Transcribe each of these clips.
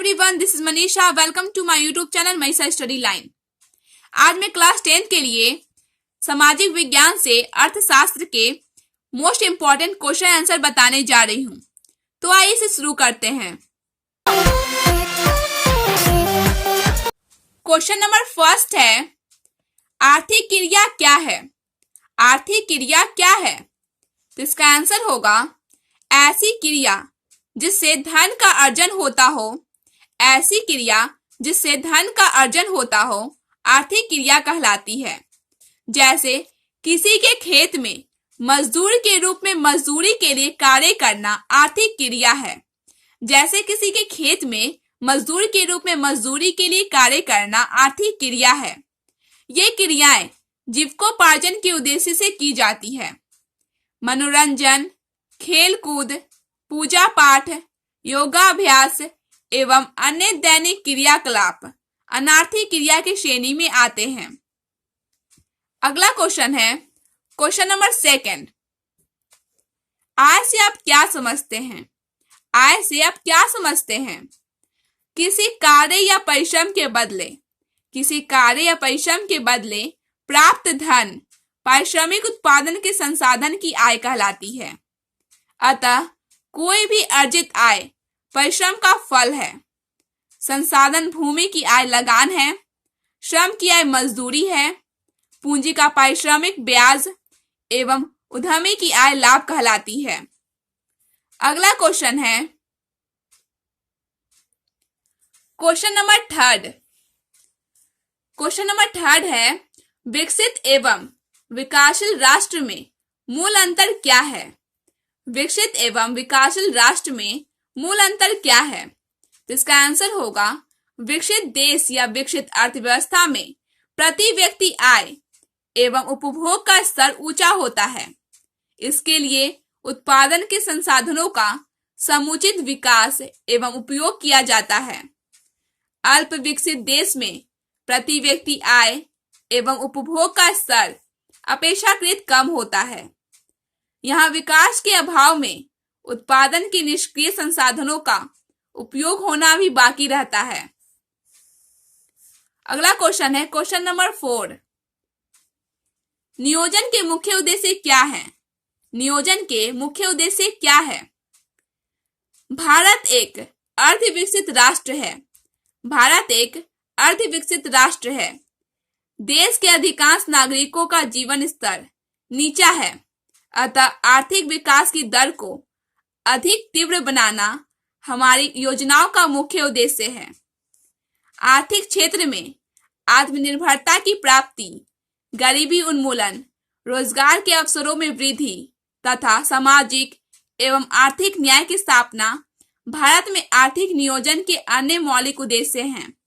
everyone, this is Manisha. Welcome to my YouTube channel Manisha study line. आज मैं class 10 के लिए सामाजिक विज्ञान से अर्थशास्त्र के मोस्ट इम्पॉर्टेंट क्वेश्चन आंसर बताने जा रही हूँ। तो आइए इसे शुरू करते हैं। क्वेश्चन नंबर फर्स्ट है, आर्थिक क्रिया क्या है? आर्थिक क्रिया क्या है? तो इसका आंसर होगा ऐसी क्रिया जिससे धन का अर्जन होता हो। ऐसी क्रिया जिससे धन का अर्जन होता हो आर्थिक क्रिया कहलाती है। जैसे किसी के खेत में मजदूर के रूप में मजदूरी के लिए कार्य करना आर्थिक क्रिया है। जैसे किसी के खेत में मजदूर के रूप में मजदूरी के लिए कार्य करना आर्थिक क्रिया है। ये क्रियाएं जीविकोपार्जन के उद्देश्य से की जाती है। मनोरंजन, खेल कूद, पूजा पाठ, योगाभ्यास एवं अन्य दैनिक क्रियाकलाप अनार्थिक क्रिया की श्रेणी में आते हैं। अगला क्वेश्चन है क्वेश्चन नंबर सेकंड, आय से आप क्या समझते हैं? आय से आप क्या समझते हैं? किसी कार्य या परिश्रम के बदले प्राप्त धन पारिश्रमिक उत्पादन के संसाधन की आय कहलाती है। अतः कोई भी अर्जित आय परिश्रम का फल है। संसाधन भूमि की आय लगान है, श्रम की आय मजदूरी है, पूंजी का पारिश्रमिक ब्याज एवं उद्यमी की आय लाभ कहलाती है। अगला क्वेश्चन है question number third. Question number third है, विकसित एवं विकासशील राष्ट्र में मूल अंतर क्या है? विकसित एवं विकासशील राष्ट्र में मूल अंतर क्या है? तो इसका आंसर होगा विकसित देश या विकसित अर्थव्यवस्था में प्रति व्यक्ति आय एवं उपभोग का स्तर ऊंचा होता है। इसके लिए उत्पादन के संसाधनों का समुचित विकास एवं उपयोग किया जाता है। अल्प विकसित देश में प्रति व्यक्ति आय एवं उपभोग का स्तर अपेक्षाकृत कम होता है। यहाँ विकास के अभाव में उत्पादन के निष्क्रिय संसाधनों का उपयोग होना भी बाकी रहता है। अगला क्वेश्चन है क्वेश्चन नंबर 4, नियोजन के मुख्य उद्देश्य क्या है? नियोजन के मुख्य उद्देश्य क्या है? भारत एक अर्धविकसित राष्ट्र है। भारत एक अर्धविकसित राष्ट्र है। देश के अधिकांश नागरिकों का जीवन स्तर नीचा है। अतः आर्थिक विकास की दर को अधिक तीव्र बनाना हमारी योजनाओं का मुख्य उद्देश्य है। आर्थिक क्षेत्र में आत्मनिर्भरता की प्राप्ति, गरीबी उन्मूलन, रोजगार के अवसरों में वृद्धि तथा सामाजिक एवं आर्थिक न्याय की स्थापना भारत में आर्थिक नियोजन के अन्य मौलिक उद्देश्य हैं।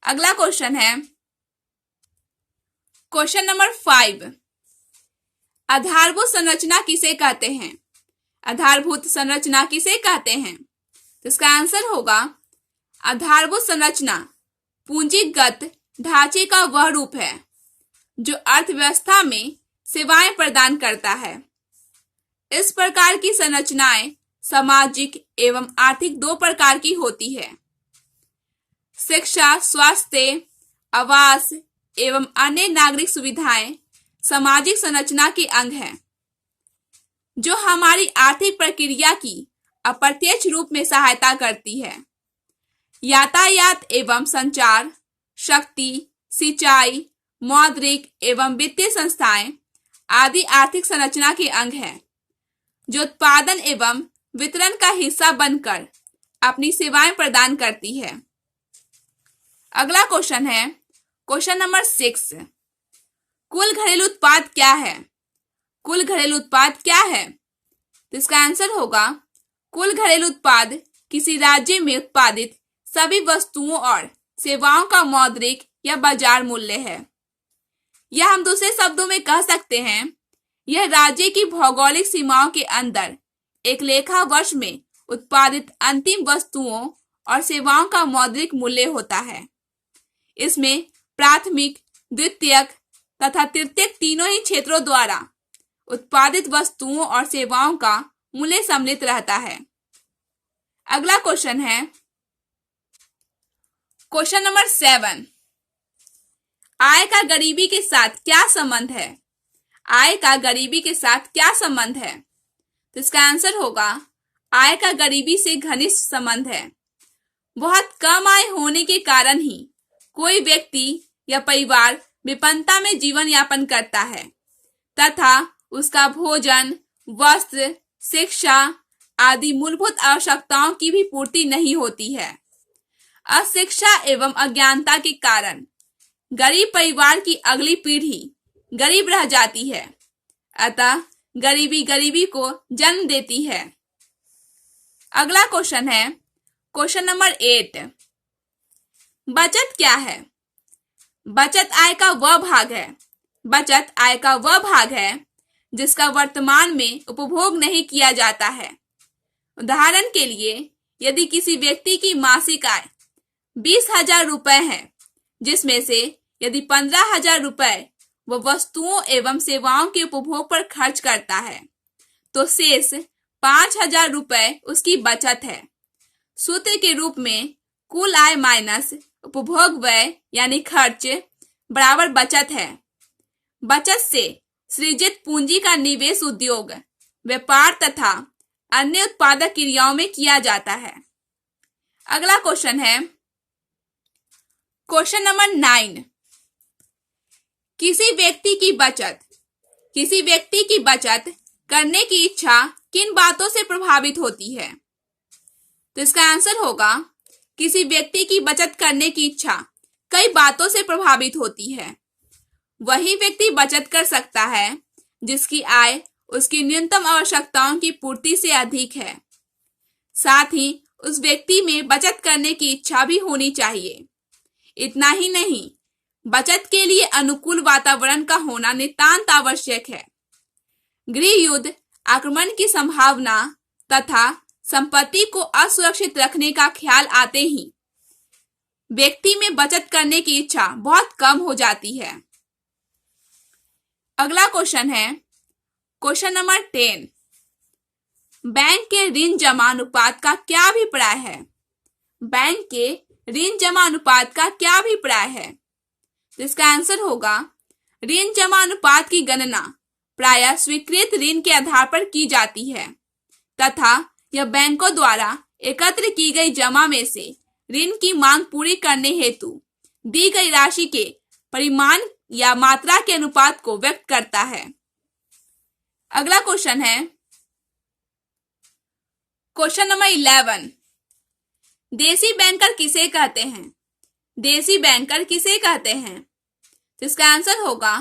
अगला क्वेश्चन है क्वेश्चन नंबर 5, आधारभूत संरचना किसे कहते हैं? आधारभूत संरचना किसे कहते हैं? तो इसका आंसर होगा आधारभूत संरचना पूंजीगत ढांचे का वह रूप है जो अर्थव्यवस्था में सेवाएं प्रदान करता है। इस प्रकार की संरचनाएं सामाजिक एवं आर्थिक दो प्रकार की होती है। शिक्षा, स्वास्थ्य, आवास एवं अन्य नागरिक सुविधाएं सामाजिक संरचना के अंग हैं जो हमारी आर्थिक प्रक्रिया की अप्रत्यक्ष रूप में सहायता करती है। यातायात एवं संचार, शक्ति, सिंचाई, मौद्रिक एवं वित्तीय संस्थाएं आदि आर्थिक संरचना के अंग हैं जो उत्पादन एवं वितरण का हिस्सा बनकर अपनी सेवाएं प्रदान करती है। अगला क्वेश्चन है क्वेश्चन नंबर 6, कुल घरेलू उत्पाद क्या है? कुल घरेलू उत्पाद क्या है? तो इसका आंसर होगा कुल घरेलू उत्पाद किसी राज्य में उत्पादित सभी वस्तुओं और सेवाओं का मौद्रिक या बाजार मूल्य है। या हम दूसरे शब्दों में कह सकते हैं यह राज्य की भौगोलिक सीमाओं के अंदर एक लेखा वर्ष में उत्पादित अंतिम वस्तुओं और सेवाओं का मौद्रिक मूल्य होता है। इसमें प्राथमिक, द्वितीयक तथा तृतीयक तीनों ही क्षेत्रों द्वारा उत्पादित वस्तुओं और सेवाओं का मूल्य सम्मिलित रहता है। अगला क्वेश्चन है क्वेश्चन नंबर 7, आय का गरीबी के साथ क्या संबंध है? आय का गरीबी के साथ क्या संबंध है? तो इसका आंसर होगा आय का गरीबी से घनिष्ठ संबंध है। बहुत कम आय होने के कारण ही कोई व्यक्ति या परिवार विपन्नता में जीवन यापन करता है तथा उसका भोजन, वस्त्र, शिक्षा आदि मूलभूत आवश्यकताओं की भी पूर्ति नहीं होती है। अशिक्षा एवं अज्ञानता के कारण गरीब परिवार की अगली पीढ़ी गरीब रह जाती है, अतः गरीबी गरीबी को जन्म देती है। अगला क्वेश्चन है क्वेश्चन नंबर 8, बचत क्या है? बचत आय का वह भाग है, बचत आय का वह भाग है जिसका वर्तमान में उपभोग नहीं किया जाता है। उदाहरण के लिए यदि किसी व्यक्ति की मासिक आय 20,000 रुपए है, जिसमें से यदि 15,000 रुपए वह वस्तुओं एवं सेवाओं के उपभोग पर खर्च करता है तो शेष 5,000 रुपए उसकी बचत है। सूत्र के रूप में कुल आय माइनस उपभोग व्यय यानी खर्च बराबर बचत है। बचत से सृजित पूंजी का निवेश उद्योग, व्यापार तथा अन्य उत्पादक क्रियाओं में किया जाता है। अगला क्वेश्चन है क्वेश्चन नंबर 9, किसी व्यक्ति की बचत करने की इच्छा किन बातों से प्रभावित होती है? तो इसका आंसर होगा किसी व्यक्ति की बचत करने की इच्छा कई बातों से प्रभावित होती है। वही व्यक्ति बचत कर सकता है जिसकी आय उसकी न्यूनतम आवश्यकताओं की पूर्ति से अधिक है। साथ ही उस व्यक्ति में बचत करने की इच्छा भी होनी चाहिए। इतना ही नहीं, बचत के लिए अनुकूल वातावरण का होना नितांत आवश्यक है। गृह युद्ध, आक्रमण की संभावना तथा संपत्ति को असुरक्षित रखने का ख्याल आते ही व्यक्ति में बचत करने की इच्छा बहुत कम हो जाती है। अगला क्वेश्चन है क्वेश्चन नंबर 10, बैंक के ऋण जमा अनुपात का क्या अभिप्राय है? बैंक के ऋण जमा अनुपात का क्या अभिप्राय है? तो इसका आंसर होगा ऋण जमा अनुपात की गणना प्रायः स्वीकृत ऋण के आधार पर की जाती है तथा यह बैंकों द्वारा एकत्र की गई जमा में से ऋण की मांग पूरी करने हेतु दी गई राशि के परिमाण या मात्रा के अनुपात को व्यक्त करता है। अगला क्वेश्चन है क्वेश्चन नंबर 11, देसी बैंकर किसे कहते हैं? देसी बैंकर किसे कहते हैं? तो इसका आंसर होगा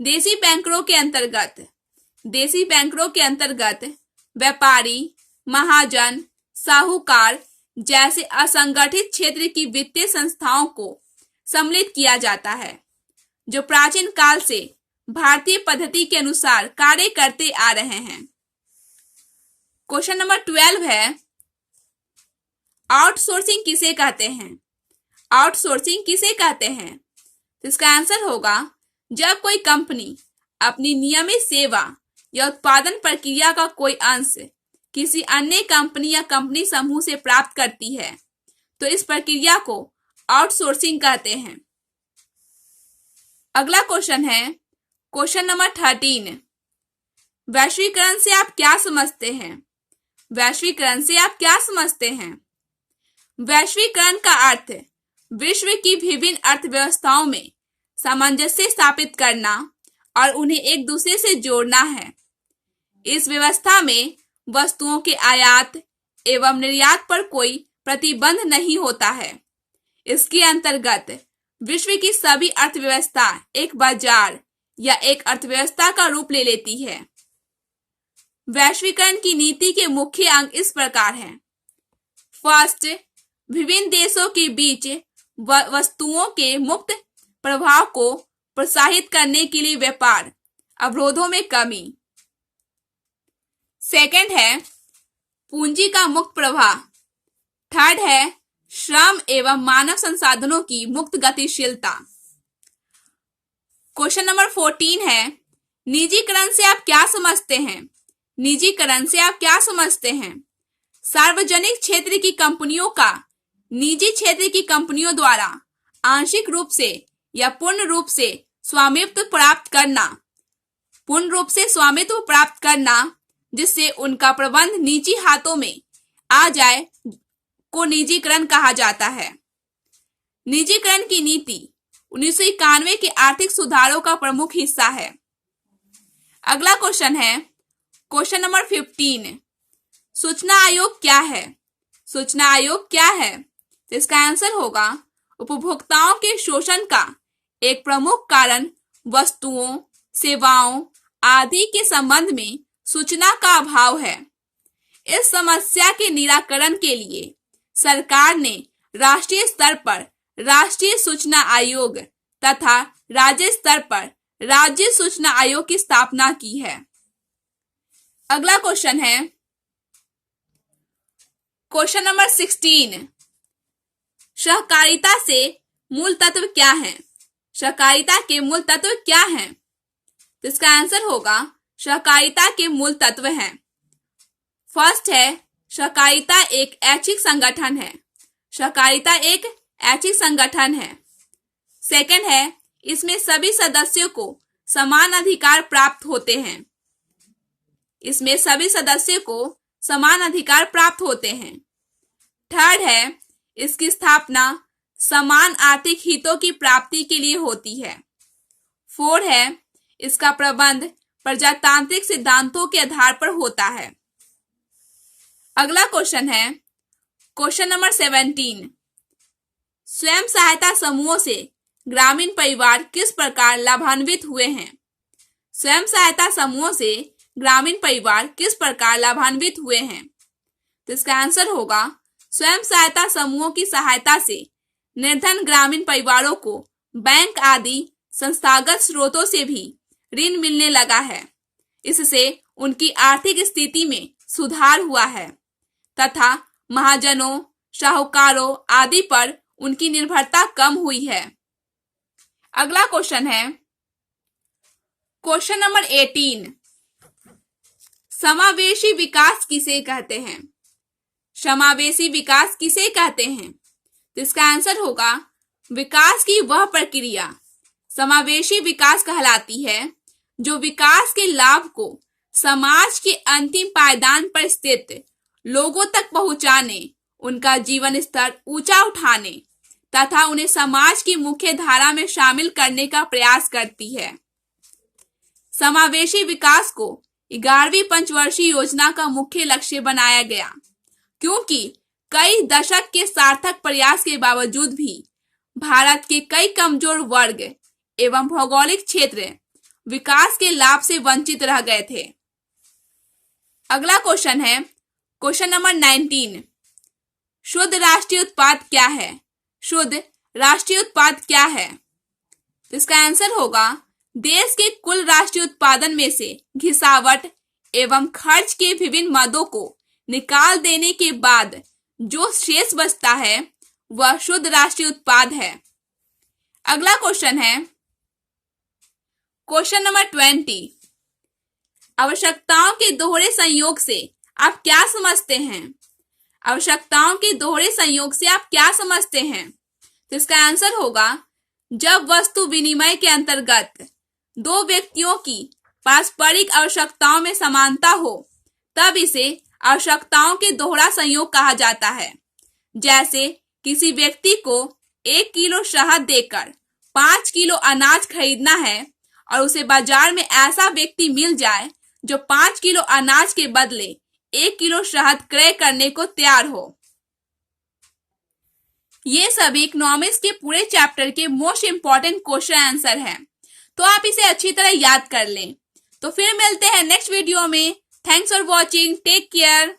देसी बैंकरों के अंतर्गत व्यापारी, महाजन, साहूकार जैसे असंगठित क्षेत्र की वित्तीय संस्थाओं को सम्मिलित किया जाता है जो प्राचीन काल से भारतीय पद्धति के अनुसार कार्य करते आ रहे हैं। क्वेश्चन नंबर 12 है आउटसोर्सिंग किसे कहते हैं? आउटसोर्सिंग किसे कहते हैं? तो इसका आंसर होगा जब कोई कंपनी अपनी नियमित सेवा या उत्पादन प्रक्रिया का कोई अंश किसी अन्य कंपनी या कंपनी समूह से प्राप्त करती है तो इस प्रक्रिया को आउटसोर्सिंग कहते हैं। अगला क्वेश्चन है क्वेश्चन नंबर 13, वैश्वीकरण से आप क्या समझते हैं? वैश्वीकरण से आप क्या समझते हैं? वैश्वीकरण का अर्थ विश्व की विभिन्न अर्थव्यवस्थाओं में सामंजस्य स्थापित करना और उन्हें एक दूसरे से जोड़ना है। इस व्यवस्था में वस्तुओं के आयात एवं निर्यात पर कोई प्रतिबंध नहीं होता है। इसके अंतर्गत विश्व की सभी अर्थव्यवस्था एक बाजार या एक अर्थव्यवस्था का रूप ले लेती है। वैश्वीकरण की नीति के मुख्य अंग इस प्रकार हैं। फर्स्ट, विभिन्न देशों के बीच वस्तुओं के मुक्त प्रवाह को प्रोत्साहित करने के लिए व्यापार अवरोधों में कमी। सेकंड है पूंजी का मुक्त प्रवाह। थर्ड है श्रम एवं मानव संसाधनों की मुक्त गतिशीलता। क्वेश्चन नंबर 14 है निजीकरण से आप क्या समझते हैं? निजीकरण से आप क्या समझते हैं? सार्वजनिक क्षेत्र की कंपनियों का निजी क्षेत्र की कंपनियों द्वारा आंशिक रूप से या पूर्ण रूप से स्वामित्व प्राप्त करना जिससे उनका प्रबंध निजी हाथों में आ जाए को निजीकरण कहा जाता है। निजीकरण की नीति 1991 के आर्थिक सुधारों का प्रमुख हिस्सा है। अगला क्वेश्चन है क्वेश्चन नंबर 15। सूचना आयोग क्या है? सूचना आयोग क्या है? तो इसका आंसर होगा उपभोक्ताओं के शोषण का एक प्रमुख कारण वस्तुओं, सेवाओं आदि के संबंध में सूचना का अभाव है। इस समस्या के निराकरण के लिए सरकार ने राष्ट्रीय स्तर पर राष्ट्रीय सूचना आयोग तथा राज्य स्तर पर राज्य सूचना आयोग की स्थापना की है। अगला क्वेश्चन है क्वेश्चन नंबर 16। सहकारिता से मूल तत्व क्या है? सहकारिता के मूल तत्व क्या हैं? तो इसका आंसर होगा सहकारिता के मूल तत्व हैं। फर्स्ट है सहकारिता एक ऐच्छिक संगठन है। सहकारिता एक ऐच्छिक संगठन है। सेकंड है इसमें सभी सदस्यों को समान अधिकार प्राप्त होते हैं। इसमें सभी सदस्यों को समान अधिकार प्राप्त होते हैं। थर्ड है इसकी स्थापना समान आर्थिक हितों की प्राप्ति के लिए होती है। फोर्थ है इसका प्रबंध प्रजातांत्रिक सिद्धांतों के आधार पर होता है। अगला क्वेश्चन है क्वेश्चन नंबर 17। स्वयं सहायता समूहों से ग्रामीण परिवार किस प्रकार लाभान्वित हुए हैं? स्वयं सहायता समूहों से ग्रामीण परिवार किस प्रकार लाभान्वित हुए हैं? तो इसका आंसर होगा स्वयं सहायता समूहों की सहायता से निर्धन ग्रामीण परिवारों को बैंक आदि संस्थागत स्रोतों से भी ऋण मिलने लगा है। इससे उनकी आर्थिक स्थिति में सुधार हुआ है तथा महाजनों, साहूकारों आदि पर उनकी निर्भरता कम हुई है। अगला क्वेश्चन है क्वेश्चन नंबर 18। समावेशी विकास किसे कहते हैं? समावेशी विकास किसे कहते हैं? तो इसका आंसर होगा विकास की वह प्रक्रिया समावेशी विकास कहलाती है जो विकास के लाभ को समाज के अंतिम पायदान पर स्थित लोगों तक पहुंचाने, उनका जीवन स्तर ऊंचा उठाने तथा उन्हें समाज की मुख्य धारा में शामिल करने का प्रयास करती है। समावेशी विकास को 11वीं पंचवर्षीय योजना का मुख्य लक्ष्य बनाया गया, क्योंकि कई दशक के सार्थक प्रयास के बावजूद भी भारत के कई कमजोर वर्ग एवं भौगोलिक क्षेत्र विकास के लाभ से वंचित रह गए थे। अगला क्वेश्चन है क्वेश्चन नंबर 19। शुद्ध राष्ट्रीय उत्पाद क्या है? शुद्ध राष्ट्रीय उत्पाद क्या है? तो इसका आंसर होगा देश के कुल राष्ट्रीय उत्पादन में से घिसावट एवं खर्च के विभिन्न मदों को निकाल देने के बाद जो शेष बचता है वह शुद्ध राष्ट्रीय उत्पाद है। अगला क्वेश्चन है क्वेश्चन नंबर 20। आवश्यकताओं के दोहरे संयोग से आप क्या समझते हैं? आवश्यकताओं के दोहरे संयोग से आप क्या समझते हैं? तो इसका आंसर होगा जब वस्तु विनिमय के अंतर्गत दो व्यक्तियों की पारस्परिक आवश्यकताओं में समानता हो तब इसे आवश्यकताओं के दोहरा संयोग कहा जाता है। जैसे किसी व्यक्ति को 1 किलो शहद देकर 5 किलो अनाज खरीदना है और उसे बाजार में ऐसा व्यक्ति मिल जाए जो 5 किलो अनाज के बदले 1 किलो शहद क्रय करने को तैयार हो। ये सभी इकोनॉमिक्स के पूरे चैप्टर के मोस्ट इंपॉर्टेंट क्वेश्चन आंसर हैं, तो आप इसे अच्छी तरह याद कर लें। तो फिर मिलते हैं नेक्स्ट वीडियो में। Thanks for watching, take care.